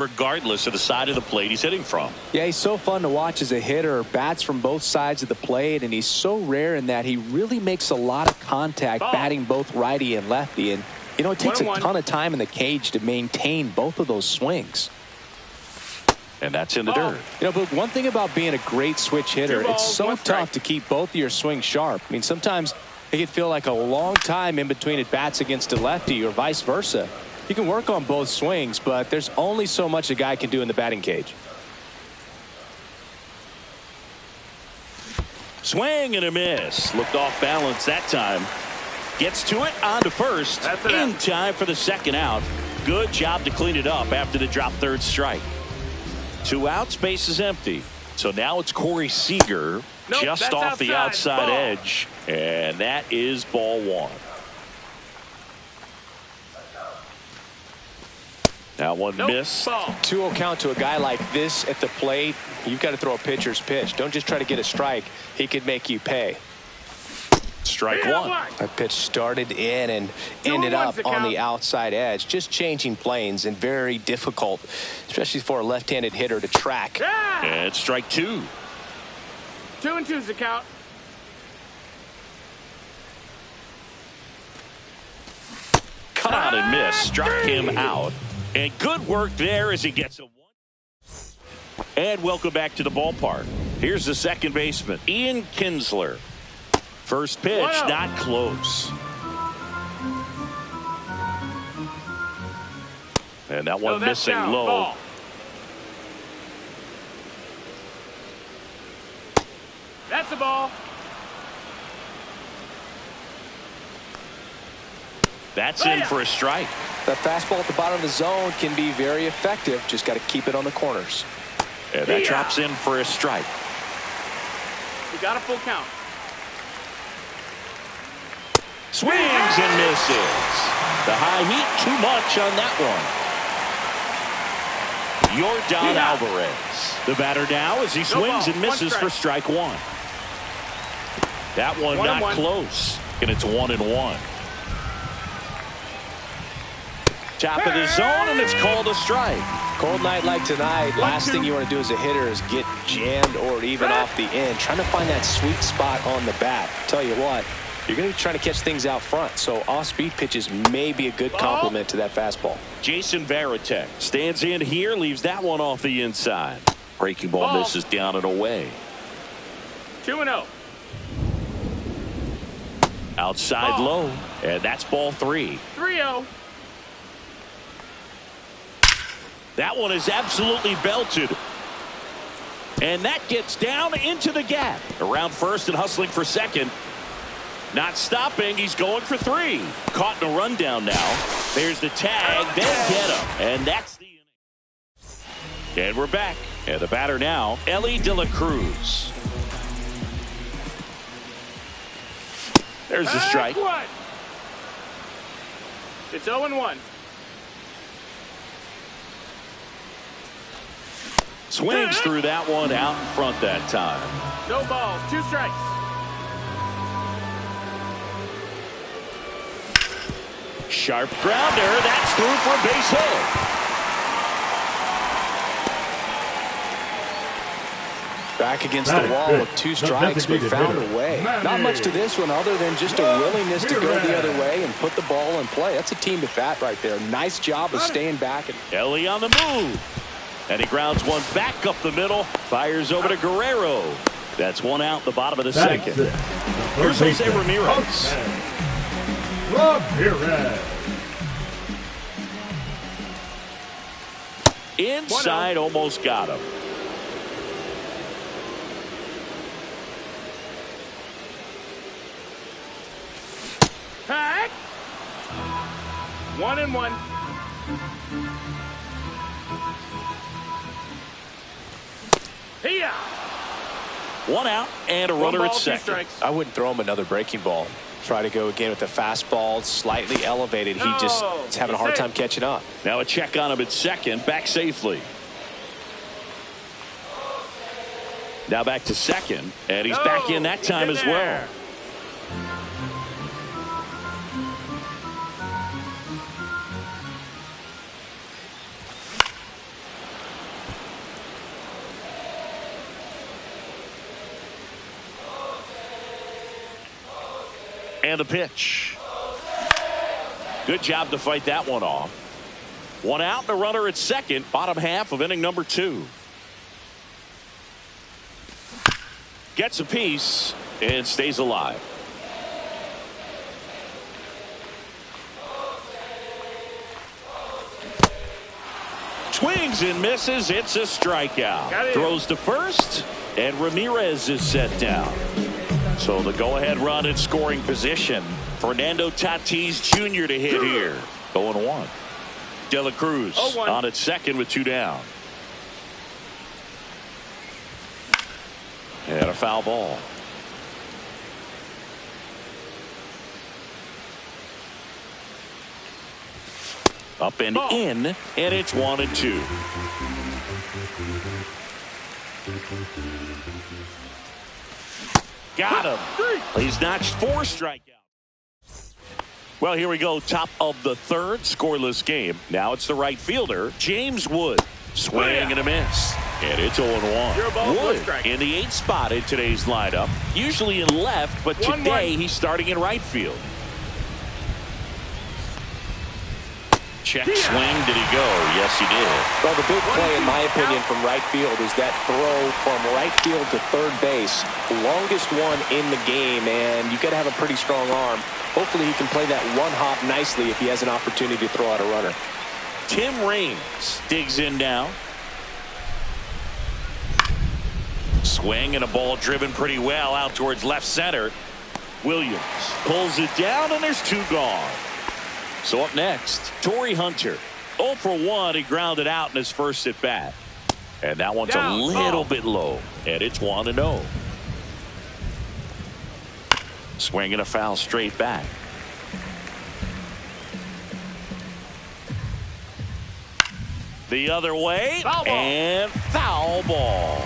regardless of the side of the plate he's hitting from. Yeah, he's so fun to watch as a hitter. Bats from both sides of the plate, and he's so rare in that he really makes a lot of contact batting both righty and lefty. And, you know, it takes a ton of time in the cage to maintain both of those swings. And that's in the dirt. You know, but one thing about being a great switch hitter, it's so tough to keep both of your swings sharp. I mean, sometimes it can feel like a long time in between at bats against a lefty or vice versa. You can work on both swings, but there's only so much a guy can do in the batting cage. Swing and a miss. Looked off balance that time. Gets to it, on to first. In time for the second out. Good job to clean it up after the drop third strike. 2 outs, base is empty. So now it's Corey Seager just off the outside edge. And that is ball 1. Now one miss. 2-0 count to a guy like this at the plate. You've got to throw a pitcher's pitch. Don't just try to get a strike. He could make you pay. Strike 1. That pitch started in and ended up on the outside edge. Just changing planes and very difficult, especially for a left-handed hitter to track. And strike 2. 2-2's the count. Cut out and miss. Struck him out. And good work there as he gets a 1. And welcome back to the ballpark. Here's the second baseman, Ian Kinsler. First pitch, not close. And that one missing low. Ball. That's the ball. That's in for a strike. That fastball at the bottom of the zone can be very effective. Just got to keep it on the corners. And that drops in for a strike. You got a full count. Swings and misses. The high heat, too much on that one. Yordan Alvarez. The batter now as he swings and misses for strike 1. That one not close. And it's 1-1. Top of the zone, and it's called a strike. Cold night like tonight, last thing you want to do as a hitter is get jammed or even off the end. Trying to find that sweet spot on the bat. Tell you what, you're going to be trying to catch things out front, so off-speed pitches may be a good complement to that fastball. Jason Varitek stands in here, leaves that one off the inside. Breaking ball misses down and away. 2-0. Outside low, and that's ball 3. 3-0. That one is absolutely belted. And that gets down into the gap. Around first and hustling for second. Not stopping. He's going for 3. Caught in a rundown now. There's the tag. Then get him. And that's the inning. And we're back. And the batter now, Ellie De La Cruz. There's the strike. It's 0-1. Swings through that one out in front that time. No balls, 2 strikes. Sharp grounder. That's through for a base hit. Back against the wall with 2 strikes, but found a way. Not much to this one other than just a willingness to go the other way and put the ball in play. That's a team at bat right there. Nice job of staying back. Ellie on the move. And he grounds one back up the middle. Fires over to Guerrero. That's 1 out, the bottom of the second. Here's Jose Ramirez. Inside, almost got him. Pack. 1-1. Here. 1 out and a runner at second. I wouldn't throw him another breaking ball. Try to go again with the fastball, slightly elevated. He just is having a hard time catching up. Now a check on him at second, back safely. Now back to second, and he's back in that time as well. And the pitch. Good job to fight that one off. One out and a runner at second. Bottom half of inning number 2. Gets a piece and stays alive. Swings and misses. It's a strikeout. Throws to first, and Ramirez is set down. So the go-ahead run in scoring position. Fernando Tatis Jr. to hit here. 0-1. De La Cruz on at second with 2 down. And a foul ball. Up and in, and it's 1-2. Got him. He's notched 4 strikeouts. Well, here we go. Top of the third, scoreless game. Now it's the right fielder, James Wood. Swing and a miss. And it's 0-1. Wood in the 8th spot in today's lineup. Usually in left, but today he's starting in right field. Check swing. Did he go? Yes, he did. Well, the big play, in my opinion, from right field is that throw from right field to third base. Longest one in the game, and you got to have a pretty strong arm. Hopefully he can play that one hop nicely if he has an opportunity to throw out a runner. Tim Raines digs in now. Swing and a ball driven pretty well out towards left center. Williams pulls it down, and there's 2 gone. So up next, Torrey Hunter. 0 for 1. He grounded out in his first at bat. And that one's a little bit low. And it's 1-0. Swinging a foul straight back. The other way. And foul ball.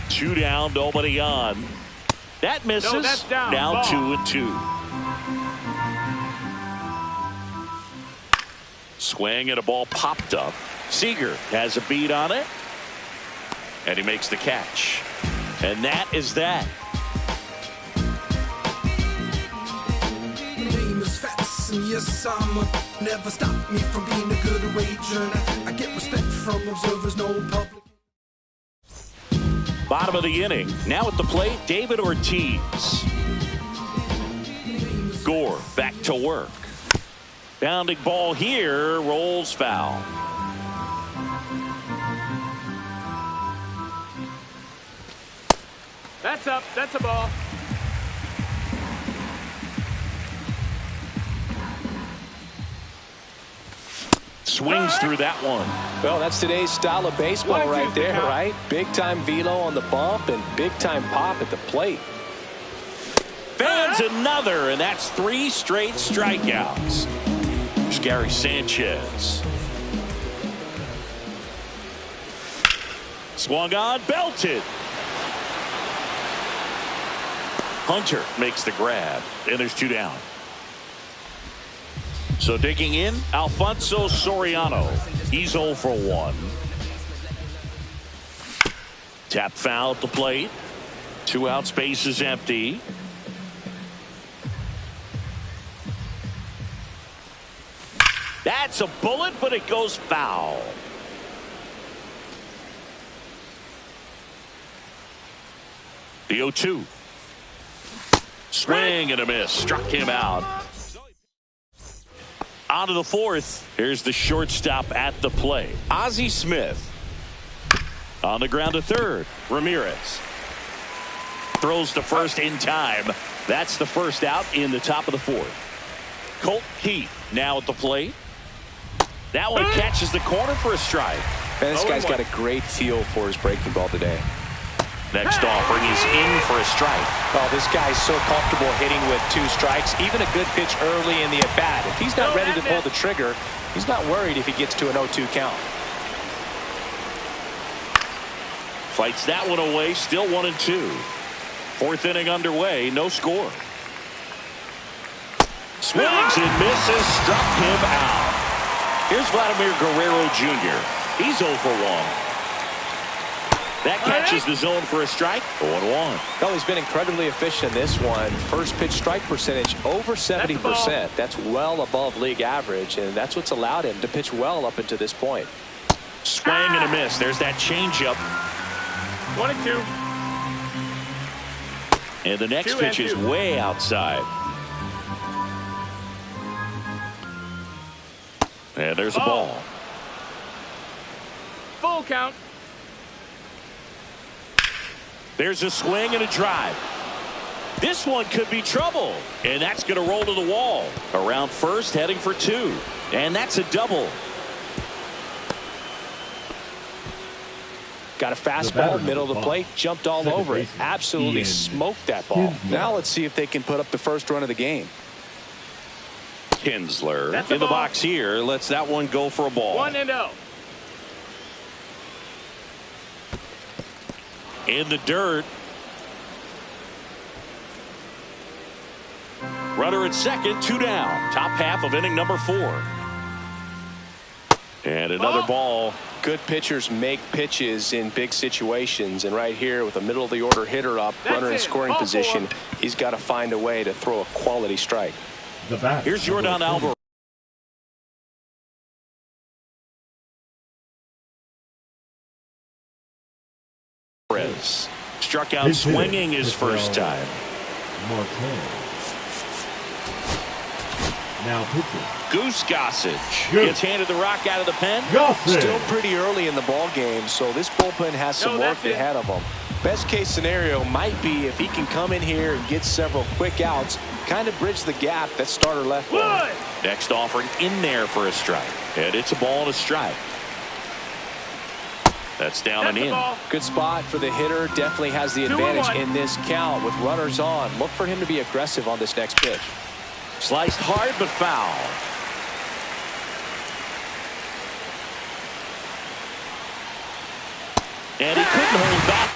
2 down, nobody on. That misses. No, that's down. Now 2-2. Swing and a ball popped up. Seager has a beat on it. And he makes the catch. And that is that. Yes, never stop me from being a good wager. I get respect from observers, no public. Bottom of the inning. Now at the plate, David Ortiz. Gore back to work. Bounding ball here, rolls foul. That's up. That's a ball. Swings through that one. Well, that's today's style of baseball right there, right? Big-time velo on the bump and big-time pop at the plate. Fans another, and that's 3 straight strikeouts. Here's Gary Sanchez. Swung on, belted. Hunter makes the grab, and there's 2 down. So digging in, Alfonso Soriano. He's 0 for 1. Tap foul at the plate. 2 out, space is empty. That's a bullet, but it goes foul. The 0-2. Swing and a miss. Struck him out. On to the 4th. Here's the shortstop at the plate. Ozzie Smith. On the ground to third. Ramirez. Throws to first in time. That's the first out in the top of the 4th. Colt Keith now at the plate. That one catches the corner for a strike. And this guy's got a great feel for his breaking ball today. Next offering is in for a strike. Oh, this guy's so comfortable hitting with 2 strikes. Even a good pitch early in the at-bat. If he's not ready to pull the trigger, he's not worried if he gets to an 0-2 count. Fights that one away. Still 1-2. 4th inning underway. No score. Swings and misses. Struck him out. Here's Vladimir Guerrero Jr. He's 0 for 1. That catches the zone for a strike. 0-1. Well, he's been incredibly efficient in this one. First pitch strike percentage over 70%. That's well above league average, and that's what's allowed him to pitch well up until this point. Swing and a miss. There's that changeup. 1-2. And the next pitch is way outside. And there's a ball. Full count. There's a swing and a drive. This one could be trouble. And that's going to roll to the wall. Around first, heading for 2. And that's a double. Got a fastball, middle of the plate, jumped all over it. Absolutely smoked that ball. Now let's see if they can put up the first run of the game. Kinsler in the box here. Lets that one go for a ball. 1-0. In the dirt. Runner at second, 2 down. Top half of inning number 4. And another ball. Good pitchers make pitches in big situations, and right here with a middle of the order hitter up, runner in scoring position, he's got to find a way to throw a quality strike. Here's Jordan Alvarez. Struck out swinging his first time. Now pitching. Goose Gossage gets handed the rock out of the pen. Still pretty early in the ball game, so this bullpen has some work ahead of them. Best case scenario might be if he can come in here and get several quick outs, kind of bridge the gap that starter left for him. Next offering in there for a strike. And it's a ball and a strike. That's down and in. Good spot for the hitter. Definitely has the advantage in this count with runners on. Look for him to be aggressive on this next pitch. Sliced hard but foul. And he couldn't hold back.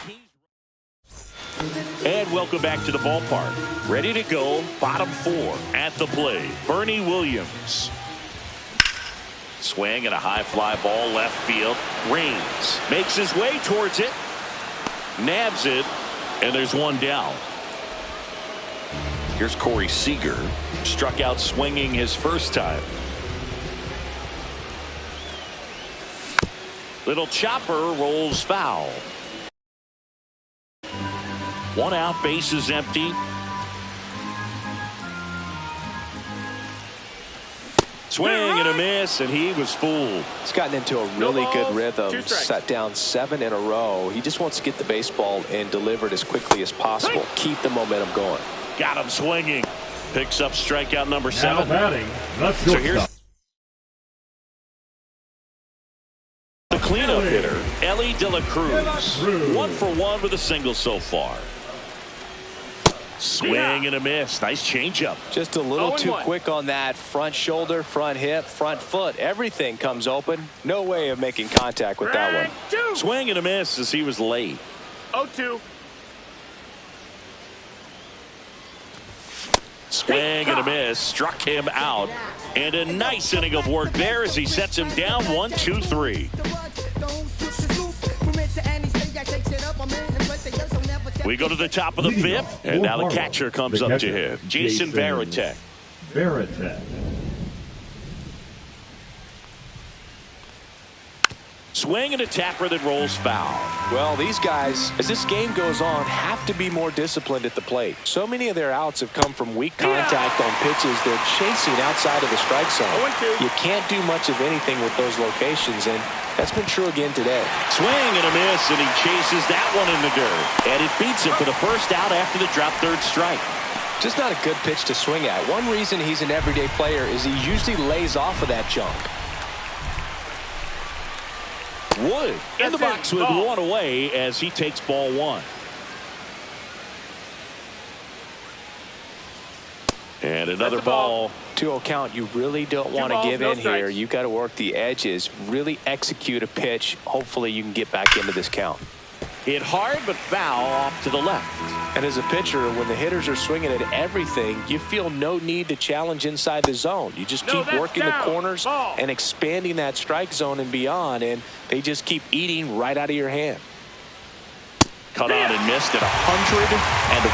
And welcome back to the ballpark. Ready to go. Bottom 4 at the plate. Bernie Williams. Swing and a high fly ball left field. Rains makes his way towards it. Nabs it. And there's one down. Here's Corey Seager. Struck out swinging his first time. Little chopper rolls foul. 1 out, base is empty. Swing and a miss, and he was fooled. He's gotten into a really good rhythm. Set down 7 in a row. He just wants to get the baseball and deliver it as quickly as possible. Keep the momentum going. Got him swinging. Picks up strikeout number 7. Now batting. So here's the cleanup hitter, Ellie De La Cruz. 1 for 1 with a single so far. Swing and a miss. Nice changeup. Just a little too quick on that. Front shoulder, front hip, front foot. Everything comes open. No way of making contact with that one. Swing and a miss as he was late. 0-2. Swing and a miss. Struck him out. And a nice inning of work there as he sets him down 1-2-3. We go to the top of the 5th, and now the catcher comes up to him. Jason Varitek. Swing and a tapper that rolls foul. Well, these guys, as this game goes on, have to be more disciplined at the plate. So many of their outs have come from weak contact on pitches they're chasing outside of the strike zone. You can't do much of anything with those locations, and that's been true again today. Swing and a miss, and he chases that one in the dirt. And it beats him for the first out after the drop third strike. Just not a good pitch to swing at. One reason he's an everyday player is he usually lays off of that junk. Wood in the box with 1 away as he takes ball 1. And another ball. 2-0 count. You really don't want to give in here. You've got to work the edges, really execute a pitch. Hopefully you can get back into this count. Hit hard but foul off to the left. And as a pitcher, when the hitters are swinging at everything, you feel no need to challenge inside the zone. You just keep working the corners and expanding that strike zone and beyond, and they just keep eating right out of your hand. cut on and missed at 101. And the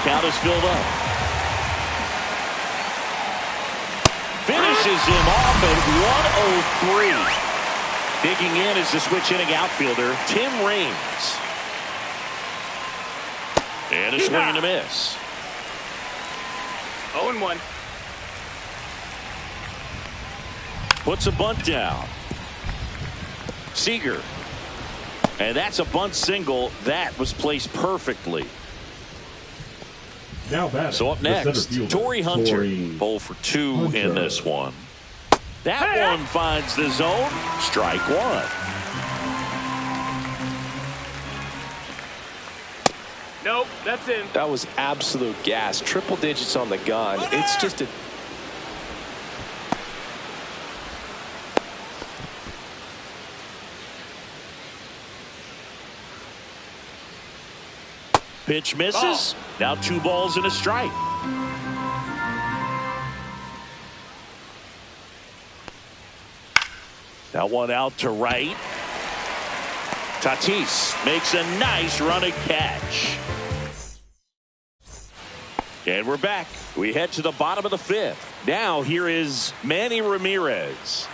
count is filled up. Finishes him off at 103. Digging in is the switch hitting outfielder, Tim Raines. And a swing and a miss. 0-1. Puts a bunt down. Seager. And that's a bunt single. That was placed perfectly. Now batting, so up next, Torrey Hunter. 0 for 2 in this one. That one finds the zone. Strike one. Nope, that's in. That was absolute gas. Triple digits on the gun. It's just a... Pitch misses. Now 2 balls and a strike. That one out to right. Tatis makes a nice running catch. And we're back. We head to the bottom of the 5th. Now here is Manny Ramirez.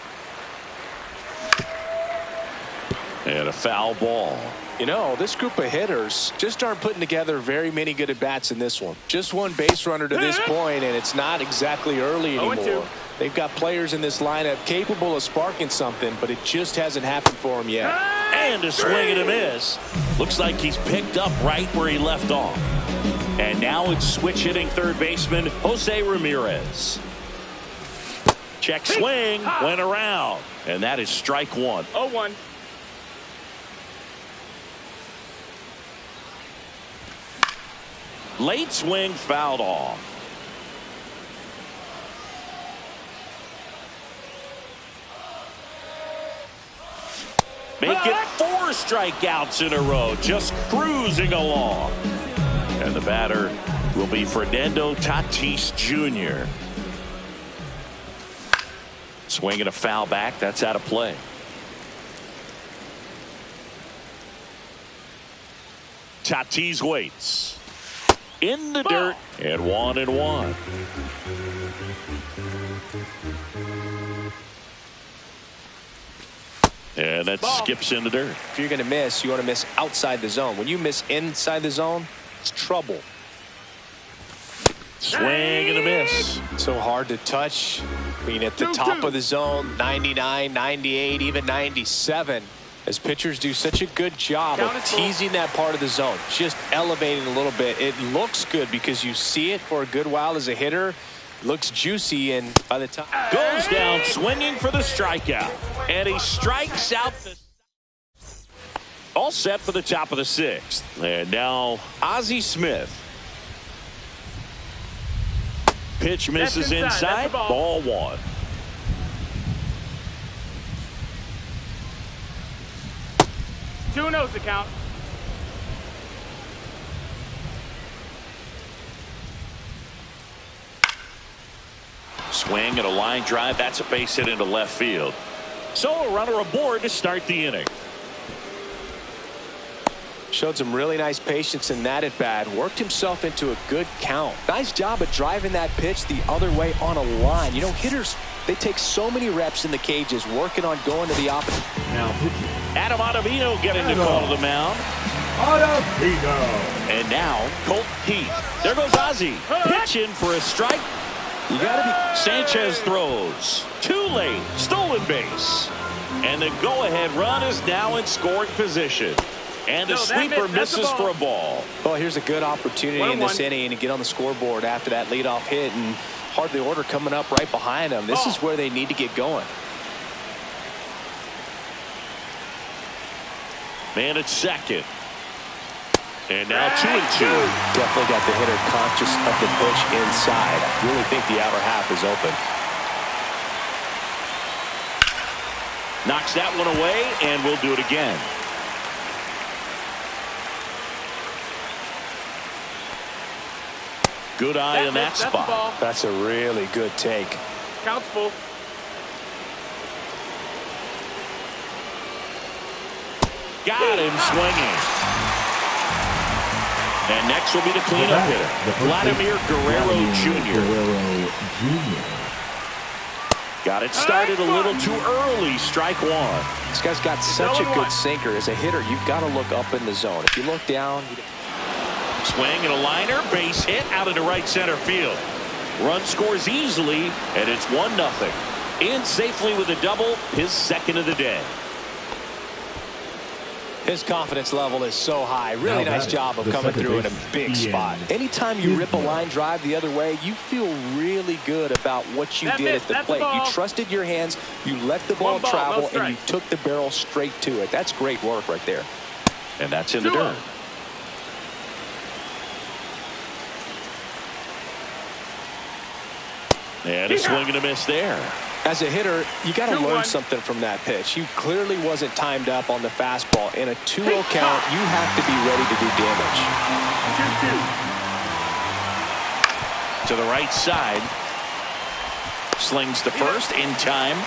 And a foul ball. You know, this group of hitters just aren't putting together very many good at-bats in this one. Just one base runner to this point, and it's not exactly early anymore. They've got players in this lineup capable of sparking something, but it just hasn't happened for them yet. And a swing and a miss. Looks like he's picked up right where he left off. And now it's switch hitting third baseman Jose Ramirez. Check swing, went around. And that is strike one. 0-1. Late swing fouled off. Make it 4 strikeouts in a row, just cruising along. And the batter will be Fernando Tatis Jr. Swinging a foul back, that's out of play. Tatis waits. In the dirt, and 1-1. And that skips in the dirt. If you're going to miss, you want to miss outside the zone. When you miss inside the zone, it's trouble. Swing and a miss. So hard to touch. I mean, at the top of the zone, 99, 98, even 97. As pitchers do such a good job of teasing that part of the zone, just elevating a little bit. It looks good because you see it for a good while as a hitter. It looks juicy, and by the time goes down swinging for the strikeout, and he strikes out. All set for the top of the 6th, and now Ozzie Smith. Pitch misses inside. Ball 1. 2-0's the count. Swing and a line drive. That's a base hit into left field. So a runner aboard to start the inning. Showed some really nice patience in that at bat. Worked himself into a good count. Nice job of driving that pitch the other way on a line. You know, hitters, they take so many reps in the cages working on going to the opposite. Now Adam Ottavino getting the call to the mound. Ottavino. And now Colt Heath. There goes Ozzie. Pitching for a strike. You gotta be. Sanchez throws. Too late. Stolen base. And the go-ahead run is now in scoring position. And the sweeper misses for a ball. Well, here's a good opportunity in this inning to get on the scoreboard after that leadoff hit, and hardly order coming up right behind them. This is where they need to get going. Man at second. And now 2-2. Definitely got the hitter conscious of the pitch inside. I really think the outer half is open. Knocks that one away, and we'll do it again. Good eye in that spot. That's a really good take. Count's full. Got him swinging. And next will be the cleanup hitter, Vladimir Guerrero Jr. Got it started a little too early. Strike one. This guy's got such a good sinker. As a hitter, you've got to look up in the zone. If you look down. Swing and a liner. Base hit out into right center field. Run scores easily, and it's 1-0. In safely with a double, his second of the day. His confidence level is so high. Really nice job of coming through in a big spot. Anytime you rip a line drive the other way, you feel really good about what you did at the plate. You trusted your hands, you let the ball travel, and you took the barrel straight to it. That's great work right there. And that's in the dirt. And a swing and a miss there. As a hitter, you got to learn something from that pitch. You clearly wasn't timed up on the fastball. In a 2-0 count, you have to be ready to do damage. 2-2. To the right side. Slings to first in time.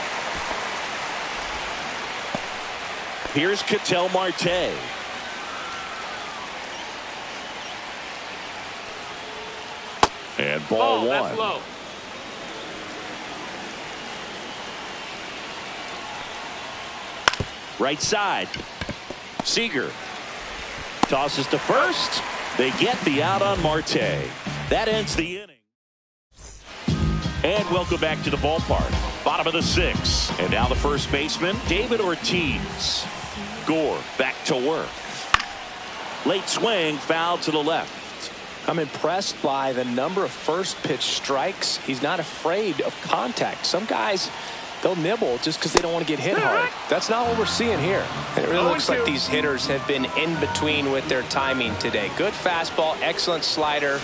Here's Ketel Marte. And ball one. That's low. Right side. Seager tosses to first. They get the out on Marte. That ends the inning. And welcome back to the ballpark. Bottom of the 6th. And now the first baseman, David Ortiz. Gore back to work. Late swing, foul to the left. I'm impressed by the number of first pitch strikes. He's not afraid of contact. Some guys, they'll nibble just because they don't want to get hit hard. That's not what we're seeing here. It really looks like these hitters have been in between with their timing today. Good fastball, excellent slider.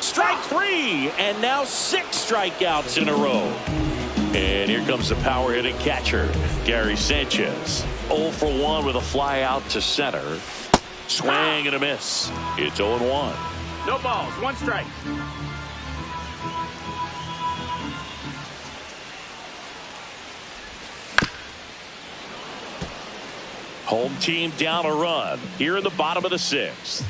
Strike 3, and now 6 strikeouts in a row. And here comes the power hitting catcher, Gary Sanchez. 0 for 1 with a fly out to center. Swing and a miss. It's 0-1. No balls, 1 strike. Home team down a run here in the bottom of the 6th.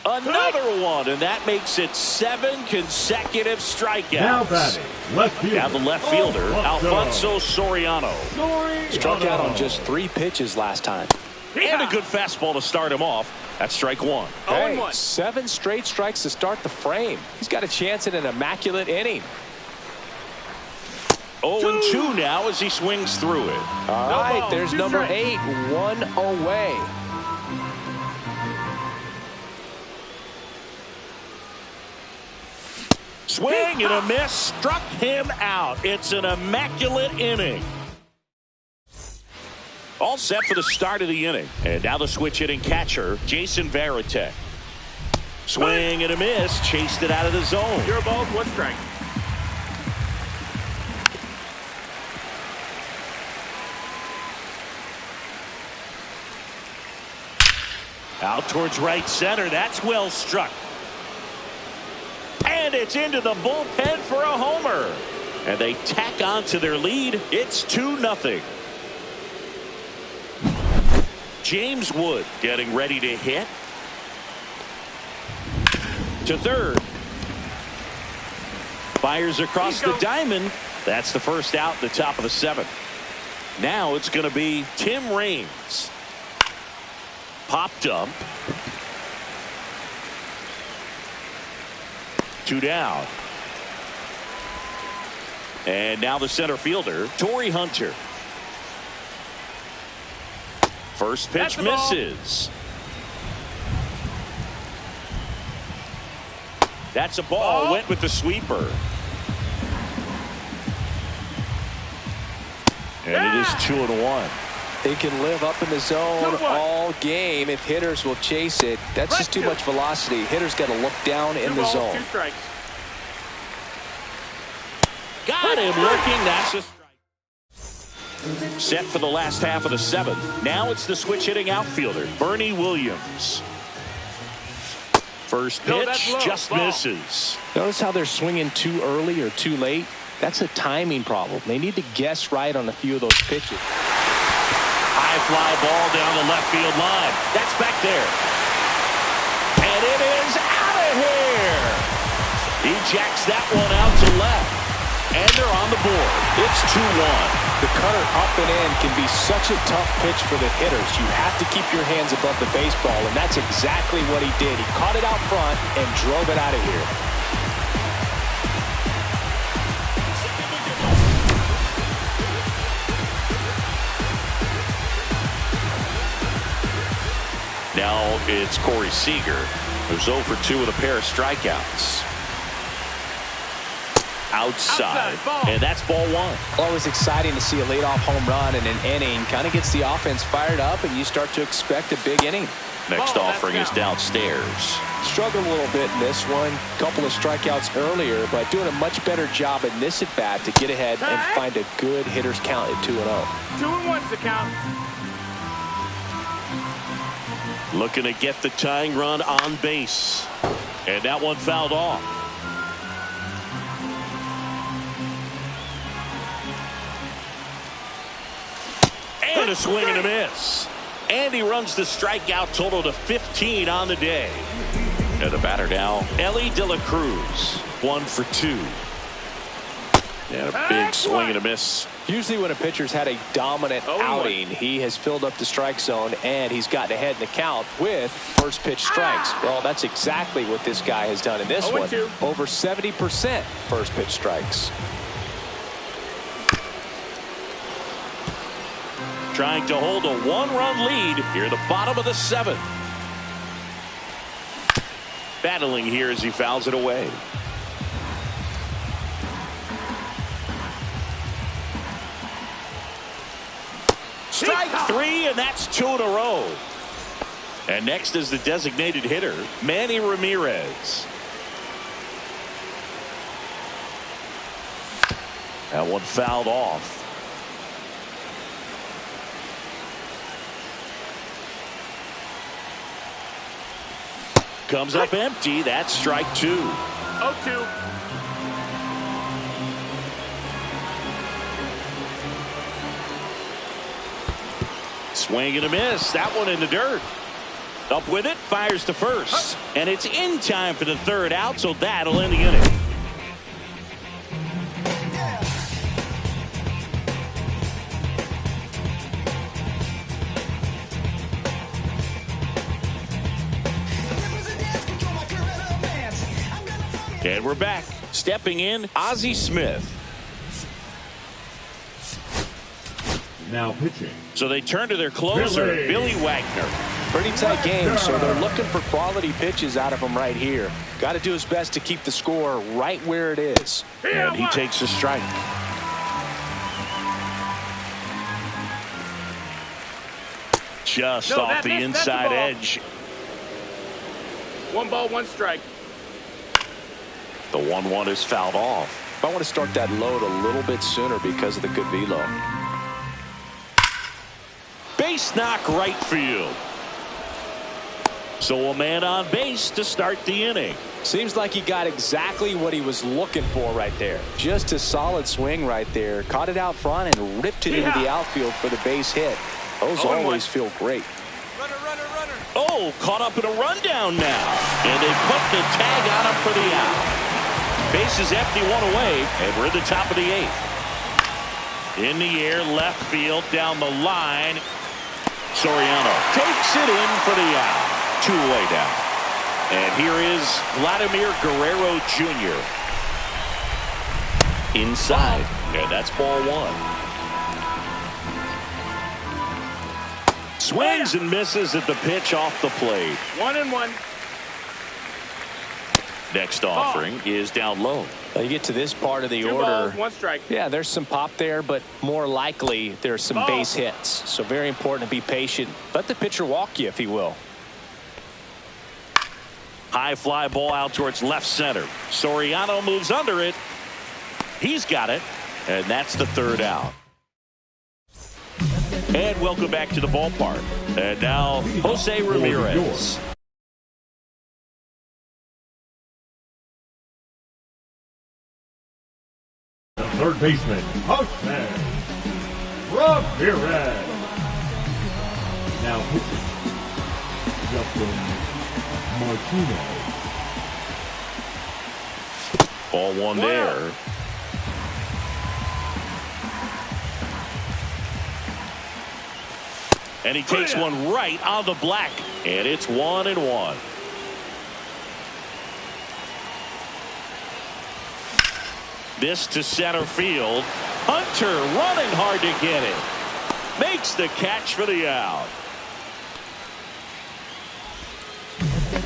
Another one, and that makes it 7 consecutive strikeouts. Now batting, left fielder. Now the left fielder, Alfonso Soriano. Struck out on just 3 pitches last time. And a good fastball to start him off. That's strike 1. Hey, 7 straight strikes to start the frame. He's got a chance at an immaculate inning. 0-2 now as he swings through it. All right, there's number 8, 1 away. Swing and a miss, struck him out. It's an immaculate inning. All set for the start of the inning. And now the switch hitting catcher, Jason Varitek. Swing and a miss, chased it out of the zone. 0 balls, 1 strike. Out towards right center. That's well struck. And it's into the bullpen for a homer. And they tack on to their lead. It's 2-0. James Wood getting ready to hit. To third. Fires across the diamond. That's the first out in the top of the 7th. Now it's going to be Tim Raines. Popped up. 2 down. And now the center fielder, Torrey Hunter. First pitch misses. That's a ball. Went with the sweeper. And it is 2-1. They can live up in the zone all game if hitters will chase it. That's just too much velocity. Hitters got to look down in the zone. 2 strikes. Got him looking. That's a strike. Set for the last half of the 7th. Now it's the switch hitting outfielder, Bernie Williams. First pitch just misses. Notice how they're swinging too early or too late. That's a timing problem. They need to guess right on a few of those pitches. High fly ball down the left field line. That's back there. And it is out of here. He jacks that one out to left. And they're on the board. It's 2-1. The cutter up and in can be such a tough pitch for the hitters. You have to keep your hands above the baseball, and that's exactly what he did. He caught it out front and drove it out of here. Now it's Corey Seager, who's 0 for 2 with a pair of strikeouts. Outside, and that's ball one. Always exciting to see a leadoff home run in an inning. Kind of gets the offense fired up, and you start to expect a big inning. Next offering is downstairs. Struggled a little bit in this one. Couple of strikeouts earlier, but doing a much better job in this at bat to get ahead and find a good hitter's count at 2-0. 2-1's the count. Looking to get the tying run on base, and that one fouled off. And a swing and a miss. And he runs the strikeout total to 15 on the day. And the batter now, Ellie De La Cruz. 1 for 2. And a big swing and a miss. Usually when a pitcher's had a dominant outing, he has filled up the strike zone and he's gotten ahead in the count with first pitch strikes. Well, that's exactly what this guy has done in this one. Over 70% first pitch strikes. Trying to hold a 1-run lead here at the bottom of the 7th. Battling here as he fouls it away. Strike 3, and that's 2 in a row. And next is the designated hitter, Manny Ramirez. That one fouled off. Comes up empty. That's strike 2. 0-2. Swing and a miss. That one in the dirt. Up with it. Fires to first. And it's in time for the 3rd out, so that'll end the inning. And we're back. Stepping in, Ozzie Smith. Now pitching. So they turn to their closer, Billy Wagner. Pretty tight game, so they're looking for quality pitches out of him right here. Got to do his best to keep the score right where it is. And he takes a strike. Just off the inside edge. 1 ball, 1 strike. The 1-1 is fouled off. I want to start that load a little bit sooner because of the good velo. Base knock right field. So a man on base to start the inning. Seems like he got exactly what he was looking for right there. Just a solid swing right there. Caught it out front and ripped it into the outfield for the base hit. Those always feel great. Runner. Oh, caught up in a rundown now. And they put the tag on him for the out. Base is empty, 1 away, and we're at the top of the 8th. In the air, left field, down the line. Soriano takes it in for the out. 2 away now. And here is Vladimir Guerrero Jr. inside. And that's ball 1. Swings and misses at the pitch off the plate. 1-1. Next offering is down low. Well, you get to this part of the 2 order. balls, 1 strike. Yeah, there's some pop there, but more likely there's some base hits. So very important to be patient. Let the pitcher walk you, if he will. High fly ball out towards left center. Soriano moves under it. He's got it. And that's the 3rd out. And welcome back to the ballpark. And now Jose Ramirez. The third baseman, Jose Ramirez. Now pitching. Justin Martinez. Ball one there. And he takes one right on the black. And it's 1-1. This to center field. Hunter running hard to get it. Makes the catch for the out.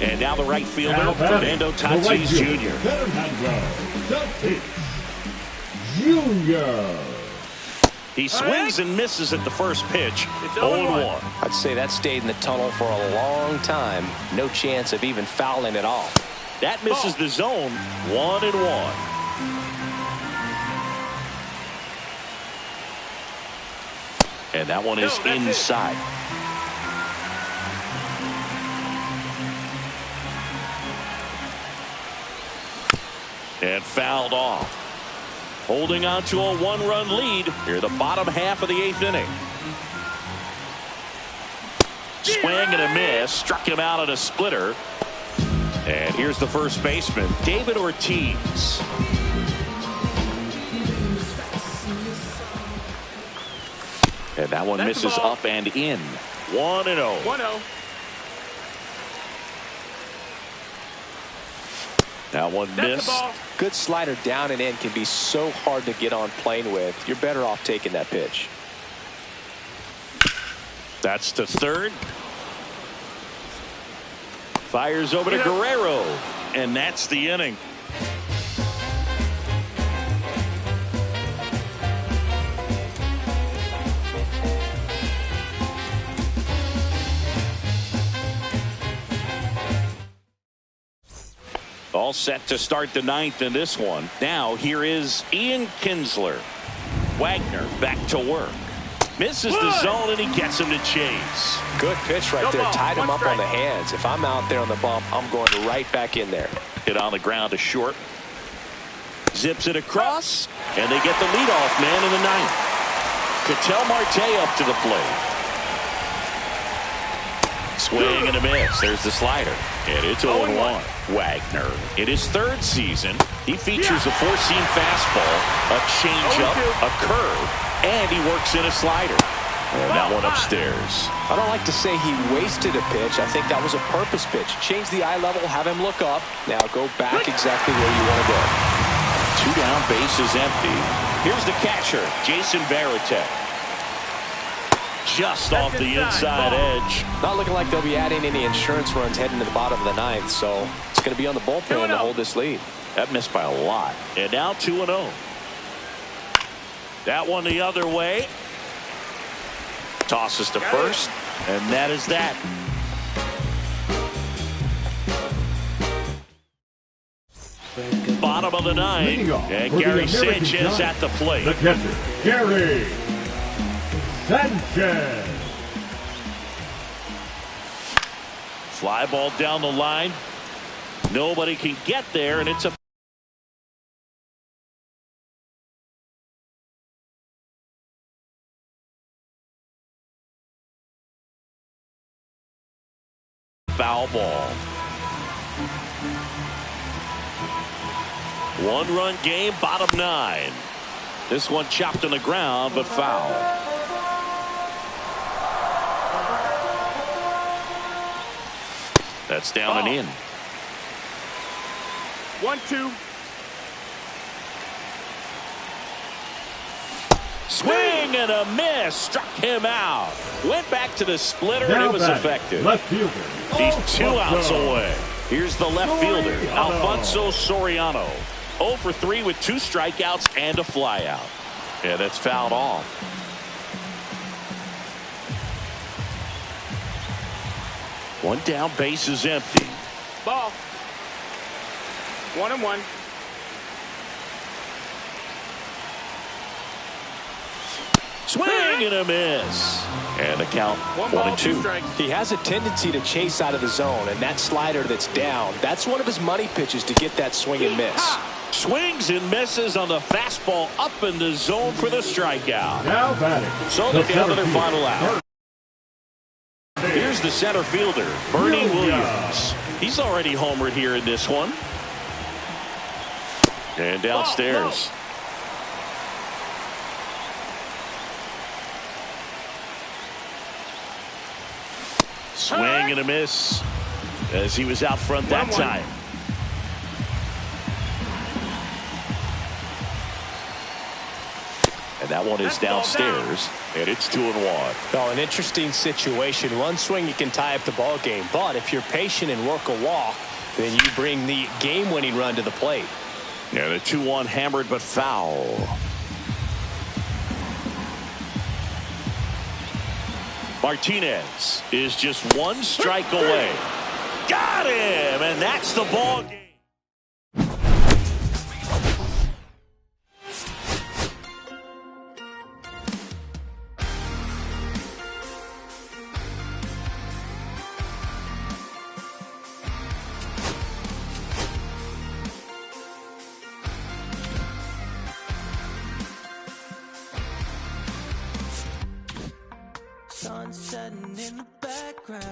And now the right fielder, Fernando Tatis Jr. He swings and misses at the first pitch. It's 0-1. I'd say that stayed in the tunnel for a long time. No chance of even fouling it off. That misses the zone. 1-1. And that one is inside. And fouled off. Holding on to a one-run lead here the bottom half of the 8th inning. Swing and a miss. Struck him out at a splitter. And here's the first baseman, David Ortiz. And that one misses up and in. 1-0. 1-0. That one missed. Good slider down and in can be so hard to get on plane with. You're better off taking that pitch. That's to third. Fires over to Guerrero. And that's the inning. All set to start the 9th in this one. Now here is Ian Kinsler. Wagner back to work. Misses the zone and he gets him to chase. Good pitch right there. Tied him up on the hands. If I'm out there on the bump, I'm going right back in there. Hit on the ground to short. Zips it across. And they get the leadoff man in the 9th. Ketel Marte up to the plate. Swing and a miss. There's the slider. And it's 0-1. Wagner, in his 3rd season, he features a four-seam fastball, a changeup, a curve, and he works in a slider. And that one upstairs. I don't like to say he wasted a pitch. I think that was a purpose pitch. Change the eye level, have him look up. Now go back exactly where you want to go. 2 down, bases empty. Here's the catcher, Jason Varitek. Just off the inside edge. Not looking like they'll be adding any insurance runs heading to the bottom of the 9th, so it's going to be on the bullpen to hold this lead. That missed by a lot. And now 2-0. That one the other way. Tosses to first, and that is that. Bottom of the 9th, and Gary Sanchez at the plate. The catcher, Gary Sanchez. Fly ball down the line. Nobody can get there, and it's a foul ball. 1-run game, bottom 9. This one chopped on the ground, but foul. That's down and in. 1-2. Swing and a miss. Struck him out. Went back to the splitter, and it was effective. Left fielder. He's 2 outs away. Here's the left fielder, Alfonso Soriano. 0 for 3 with 2 strikeouts and a flyout. Yeah, that's fouled off. One down, base is empty. Ball. 1-1. Swing and a miss. And the count 1-2. He has a tendency to chase out of the zone, and that slider that's down, that's one of his money pitches to get that swing and miss. Swings and misses on the fastball up in the zone for the strikeout. Now batting. So they're down to their final out. Here's the center fielder, Bernie Williams. He's already homered here in this one. And downstairs. Swing and a miss as he was out front that time. And that one is downstairs, and it's 2-1. Oh, an interesting situation. One swing you can tie up the ball game, but if you're patient and work a walk, then you bring the game-winning run to the plate. And a 2-1 hammered but foul. Martinez is just one strike away. Got him, and that's the ball game. Sun setting in the background.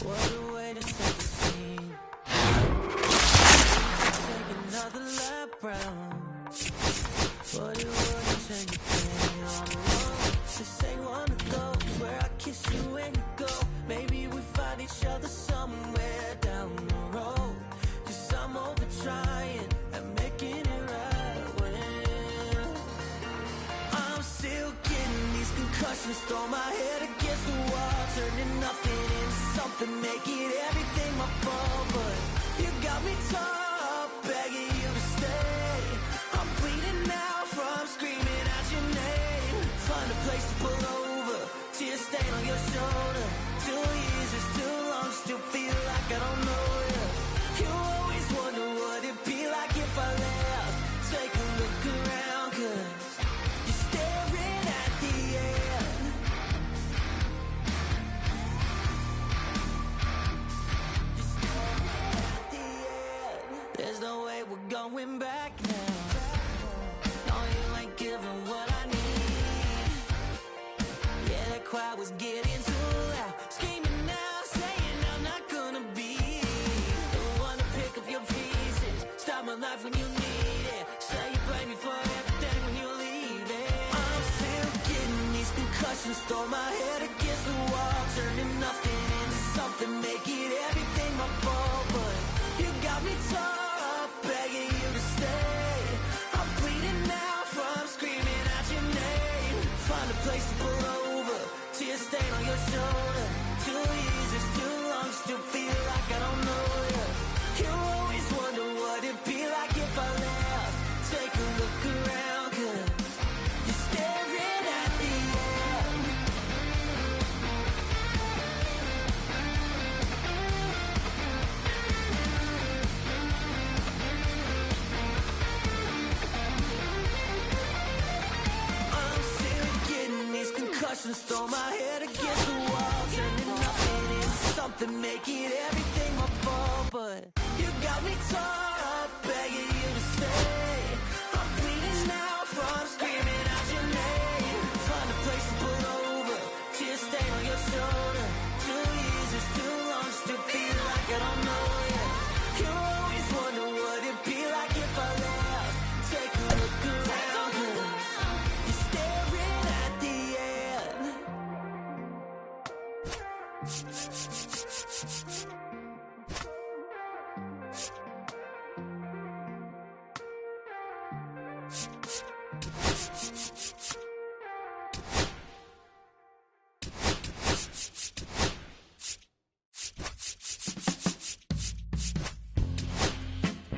What a way to set the scene. Take another lap round. But it wouldn't change a thing on the road. This ain't one of those where I kiss you when you go. Maybe we find each other somewhere down the road. 'Cause I'm over trying and making it right when I'm still getting these concussions. Throw my head against the wall, turning nothing into something, make it everything my fault. But you got me top, begging you to stay. I'm bleeding now from screaming out your name. Find a place to pull over, tear stain on your shoulder. 2 years is too long, still feel like I don't know you. You always wonder what it'd be like if I left. Take a look around, 'cause you're staring at the end. You're staring at the end. There's no way we're going back now. No, you ain't giving what I need. Yeah, that crowd was getting too loud. Screaming now, saying I'm not gonna be the one to pick up your pieces. Stop my life when you need it. Say you blame me for everything when you leave it. I'm still getting these concussions. Throw my head against the wall, turning nothing into something, make it everything my fault. But you got me top, begging you to stay. I'm bleeding now from screaming out your name. Find a place to pull over, tear stain on your shoulder. 2 years is too long, still feel like I don't know you. You always wonder what it'd be like if I left. Take a look around, 'cause you're staring at the end. I'm still getting these concussions. Throw my head against the wall, turning nothing into something, make it everything my fault. But you got me top, begging you to stay. I'm bleeding now from screaming out your name. Find a place to pull over, tear stain on your shoulder. 2 years is too long, still feel like I don't know you. You always wonder what it'd be like if I left. Take a look around, 'cause you're staring at the end.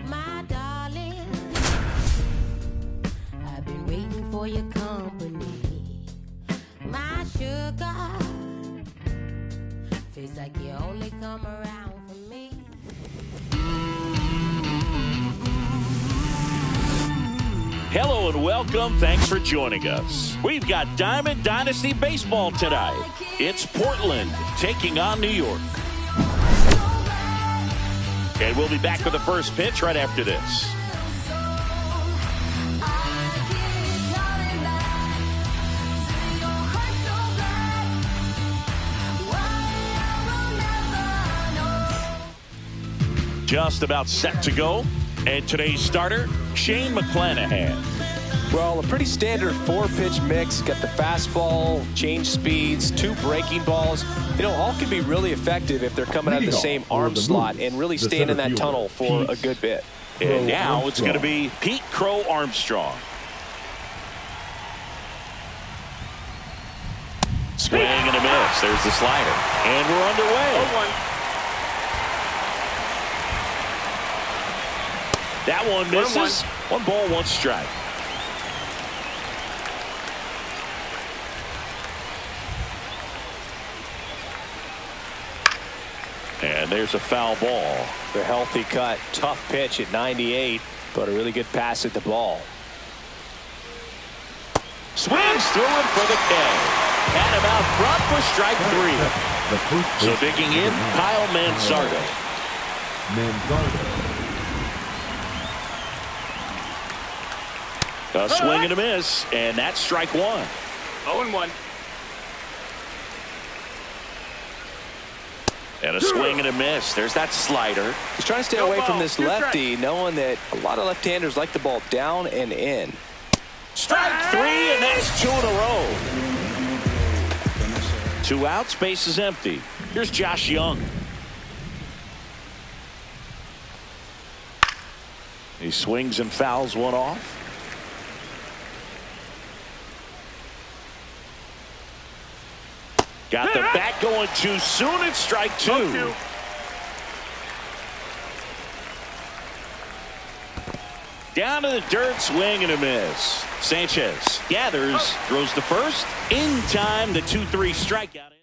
My darling, I've been waiting for your company. My sugar, feels like you only come around for me. Hello and welcome. Thanks for joining us. We've got Diamond Dynasty Baseball tonight. It's Portland taking on New York. And we'll be back with the first pitch right after this. Just about set to go. And today's starter, Shane McClanahan. Well, a pretty standard 4-pitch mix. Got the fastball, change speeds, 2 breaking balls. You know, all can be really effective if they're coming out of the same arm slot and really staying in that tunnel for a good bit. And now it's going to be Pete Crow Armstrong. Swing and a miss. There's the slider. And we're underway. 0-1. That one misses. 1 ball, 1 strike. And there's a foul ball. The healthy cut. Tough pitch at 98, but a really good pass at the ball. Swings through it for the K. And him out front for strike 3. So digging in, Kyle Manzardo. A swing and a miss, and that's strike 1. 0-1. And a swing and a miss. There's that slider. He's trying to stay away from this lefty, knowing that a lot of left-handers like the ball down and in. Strike 3, and that's 2 in a row. 2 outs, base is empty. Here's Josh Young. He swings and fouls one off. Got the bat going too soon. It's strike 2. 0-2. Down to the dirt, swing and a miss. Sanchez gathers, throws to first. In time, the 2-3 strikeout.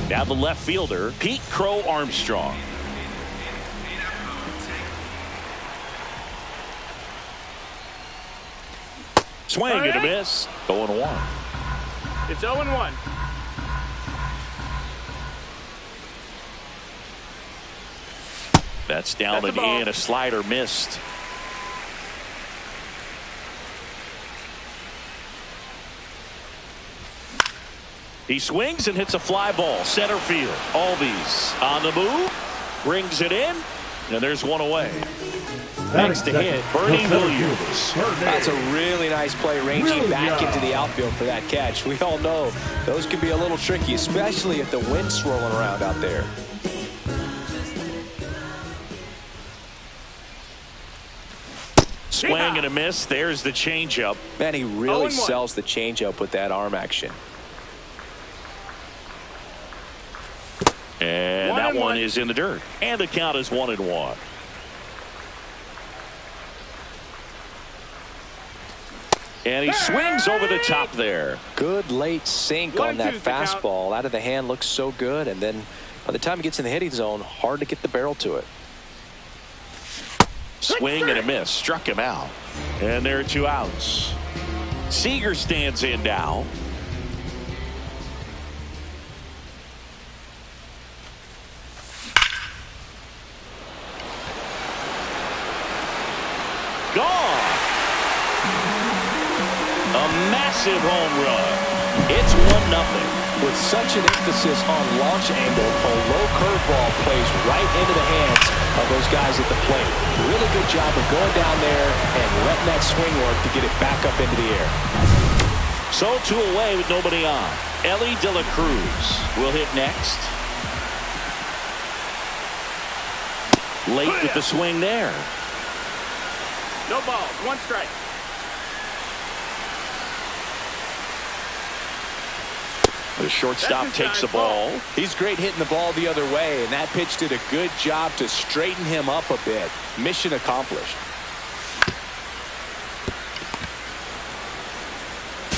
Now the left fielder, Pete Crow Armstrong. Swing and a miss. 0-1. It's 0-1. That's down and in. A slider missed. He swings and hits a fly ball. Center field. Albies on the move. Brings it in. And there's one away. Next to hit, Bernie Williams. That's a really nice play, ranging back into the outfield for that catch. We all know those can be a little tricky, especially if the wind's swirling around out there. Swing and a miss. There's the changeup. Man, he really sells the changeup with that arm action. And that one is in the dirt. And the count is 1-1. And he swings over the top there. Good late sink on that fastball. Out of the hand, looks so good. And then by the time he gets in the hitting zone, hard to get the barrel to it. Swing and a miss. Struck him out. And there are 2 outs. Seager stands in now. Gone. A massive home run. It's 1-0. With such an emphasis on launch angle, a low curveball plays right into the hands of those guys at the plate. Really good job of going down there and letting that swing work to get it back up into the air. So 2 away with nobody on. Ellie De La Cruz will hit next. Late with the swing there. No balls, 1 strike. The shortstop takes the ball. He's great hitting the ball the other way, and that pitch did a good job to straighten him up a bit. Mission accomplished.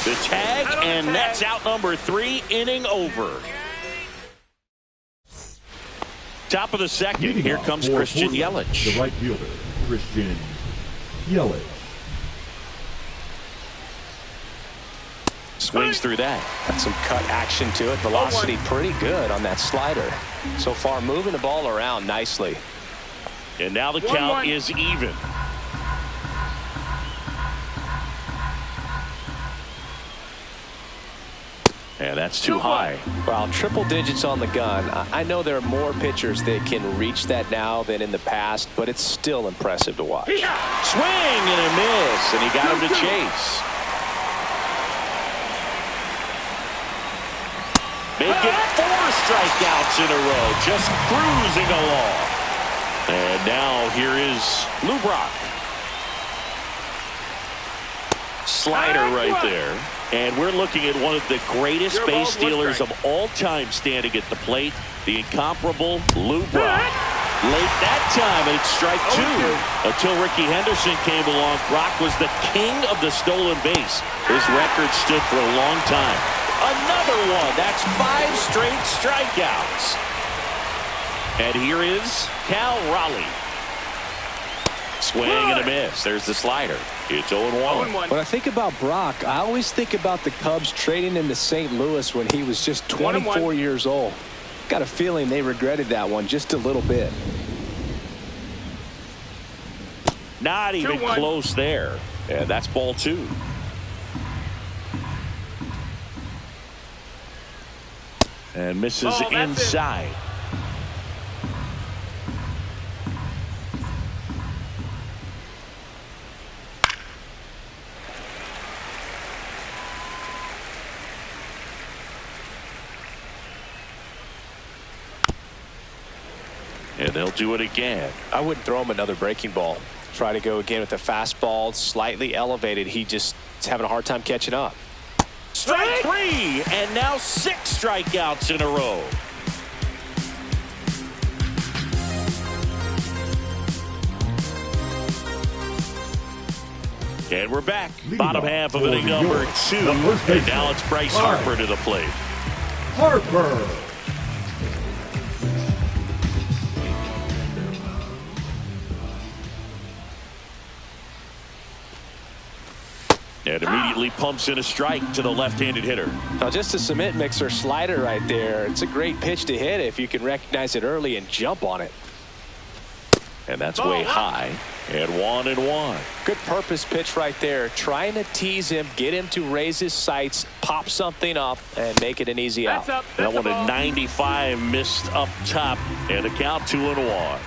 The tag, and that's out number 3, inning over. Top of the second. Here comes Christian Yelich. The right fielder, Christian Yelich. Swings through that. Got some cut action to it. Velocity pretty good on that slider. So far, moving the ball around nicely. And now the count is even. And And that's too high. Well, triple digits on the gun. I know there are more pitchers that can reach that now than in the past, but it's still impressive to watch. Swing and a miss, and he got him to chase. Make it 4 strikeouts in a row, just cruising along. And now here is Lou Brock. Slider right there. And we're looking at one of the greatest base stealers of all time standing at the plate, the incomparable Lou Brock. Late that time, and it's strike 2. Until Ricky Henderson came along, Brock was the king of the stolen base. His record stood for a long time. Another one. That's 5 straight strikeouts. And here is Cal Raleigh. Swing and a miss. There's the slider. It's 0-1. When I think about Brock, I always think about the Cubs trading him to St. Louis when he was just 24 years old. Got a feeling they regretted that one just a little bit. Not even close there. Yeah, that's ball 2. And misses inside. And they'll do it again. I wouldn't throw him another breaking ball. Try to go again with the fastball, slightly elevated. He just is having a hard time catching up. Strike 3, and now 6 strikeouts in a row. And we're back. Bottom half of inning number 2. And now it's Bryce Harper to the plate. Harper. And immediately pumps in a strike to the left-handed hitter. Now just a cement mixer slider right there. It's a great pitch to hit if you can recognize it early and jump on it. And that's way high. And 1-1. Good purpose pitch right there. Trying to tease him, get him to raise his sights, pop something up, and make it an easy out. That one at 95 missed up top. And the count 2-1.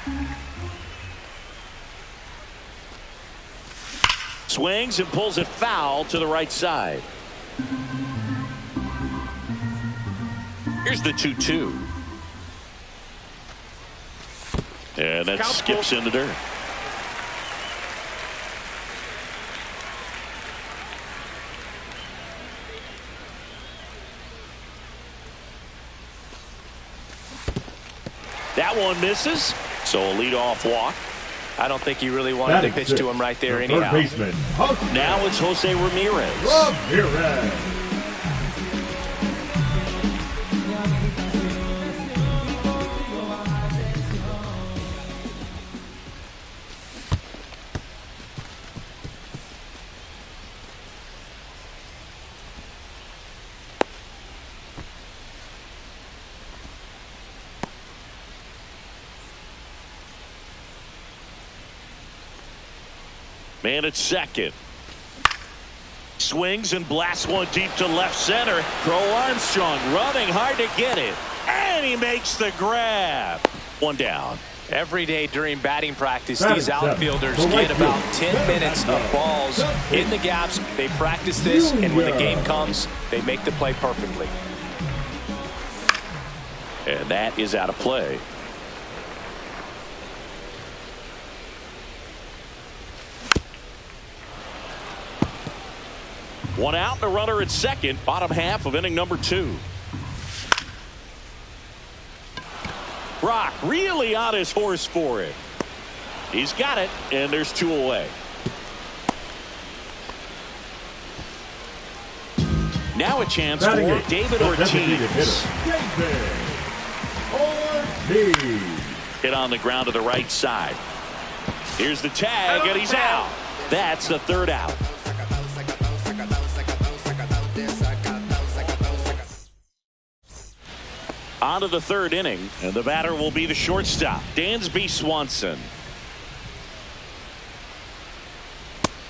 Swings and pulls it foul to the right side. Here's the 2-2. And that skips in the dirt. That one misses. So a leadoff walk. I don't think he really wanted to pitch to him right there anyhow. Now it's Jose Ramirez. Man at second. Swings and blasts one deep to left center. Crow Armstrong running hard to get it. And he makes the grab. One down. Every day during batting practice, these outfielders get about 10 minutes of balls in the gaps. They practice this, and when the game comes, they make the play perfectly. And that is out of play. One out and a runner at second. Bottom half of inning number 2. Brock really on his horse for it. He's got it, and there's 2 away. Now a chance for David Ortiz. Hit on the ground to the right side. Here's the tag, and he's out. That's the 3rd out. On to the 3rd inning, and the batter will be the shortstop, Dansby Swanson.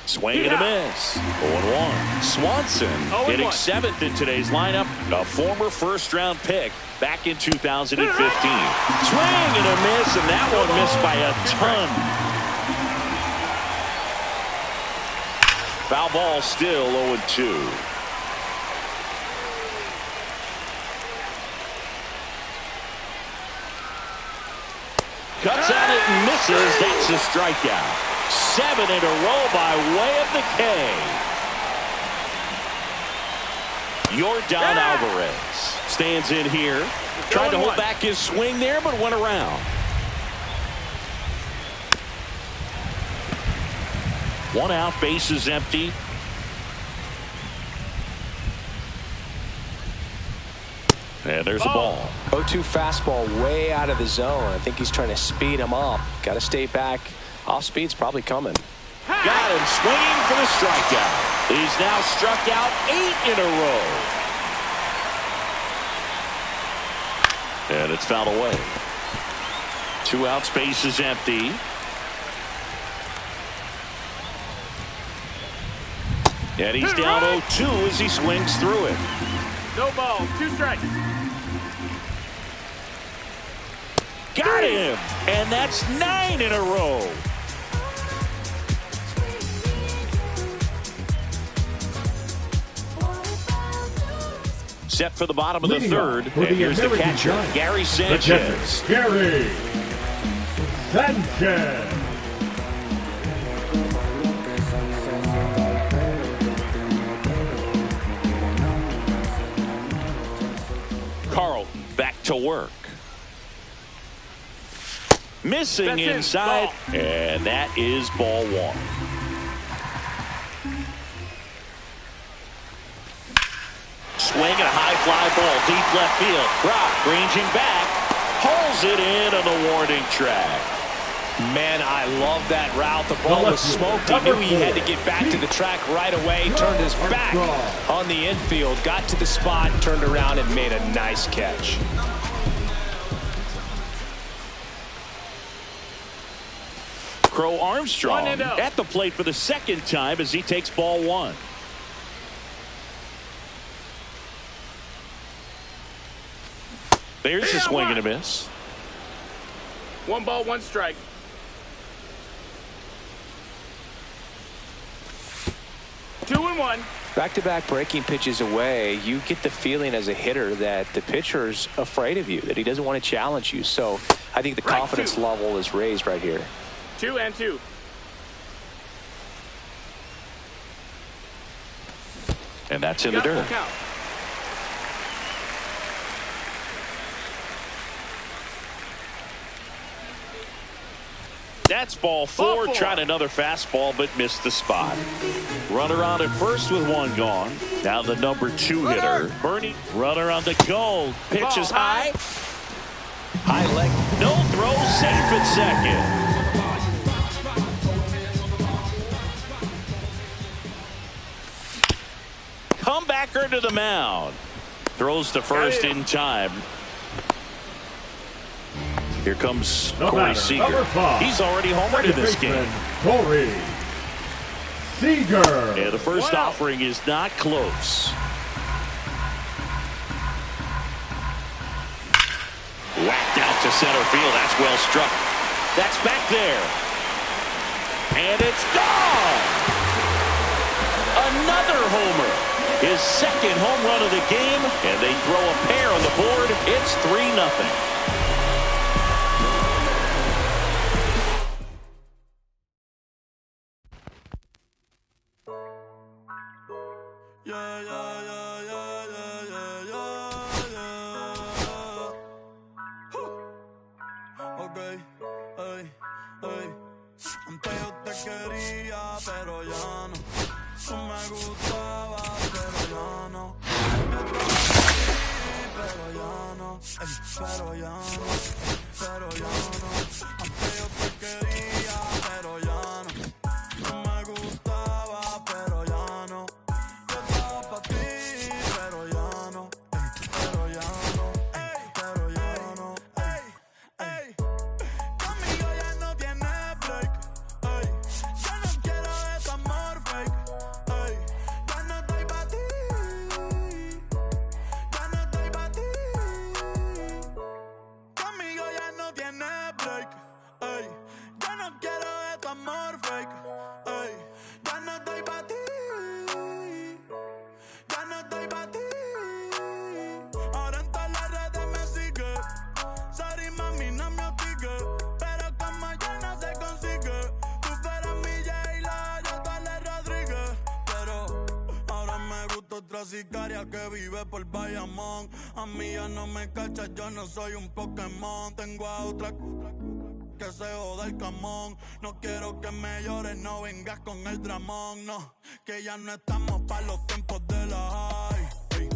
Swing and a miss. 0-1. Swanson hitting 7th in today's lineup. A former first-round pick back in 2015. Swing and a miss, and that one missed by a ton. Foul ball still 0-2. Cuts at it and misses. That's a strikeout. 7 in a row by way of the K. Yordan Alvarez stands in here. Tried to hold back his swing there, but went around. 1 out, base is empty. And there's a ball. 0-2 fastball way out of the zone. I think he's trying to speed him up. Got to stay back. Off speed's probably coming. Got him swinging for the strikeout. He's now struck out 8 in a row. And it's fouled away. 2 outs, base is empty. And he's down 0-2 as he swings through it. No ball, 2 strikes. Got him! And that's 9 in a row. Set for the bottom of the third. And here's the catcher, Gary Sanchez. Gary Sanchez. Carlton back to work. Missing inside. And that is ball 1. Swing and a high fly ball deep left field. Brock ranging back, pulls it in on the warning track. Man, I love that route. The ball was smoked. He knew he had to get back to the track right away. Turned his back on the infield, got to the spot, turned around and made a nice catch. Crow Armstrong at the plate for the second time as he takes ball 1. There's a swing and a miss. 1 ball, 1 strike. Two and one. Back-to-back breaking pitches away, you get the feeling as a hitter that the pitcher's afraid of you, that he doesn't want to challenge you. So I think the confidence level is raised right here. 2 and 2. And that's in the dirt. That's ball 4. Tried another fastball, but missed the spot. Runner on at first with 1 gone. Now the number 2 hitter, Bernie. Runner on the goal. Pitches high. High leg. No throw. Safe at second. Comebacker to the mound. Throws to first in time. Here comes Corey Seager. He's already homered in this game. Corey Seager. Yeah, the first offering is not close. Whacked out to center field. That's well struck. That's back there. And it's gone. Another homer. His second home run of the game. And they throw a pair on the board. It's 3-0. Antes yo te quería, pero ya no. Tú me gustabas, pero ya no. Pero ya no. Pero ya no. Pero ya no. Antes yo te quería, pero ya no. Tú me gustabas, pero ya no. Yo estaba pa' ti, pero ya no. Pero ya no. Pero ya no. Conmigo ya no tiene break. Yo no quiero de tu amor otra sicaria que vive por Bayamón. A mí ya no me cachas, yo no soy un Pokémon. Tengo a otra que se joda el camón. No quiero que me llores, no vengas con el dramón. No, que ya no estamos pa' los tiempos de la high. Hey,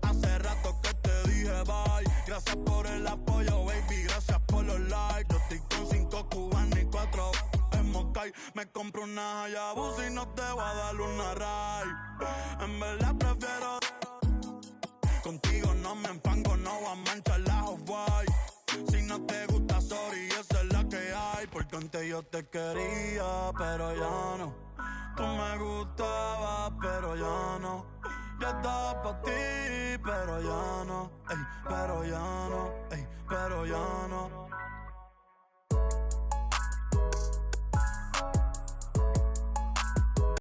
hace rato que te dije bye. Gracias por el apoyo, baby, gracias por los likes. Yo estoy con 5 cubanos y 4 en Moscay. Me compro una Hayabusa y no te voy a dar una ride. En verdad prefiero contigo, no me enfango, no voy a manchar la Off-White. Si no te gusta, sorry, esa es la que hay. Porque antes yo te quería, pero ya no. Tú me gustabas, pero ya no. Yo estaba pa' ti, pero ya no. Ey, pero ya no.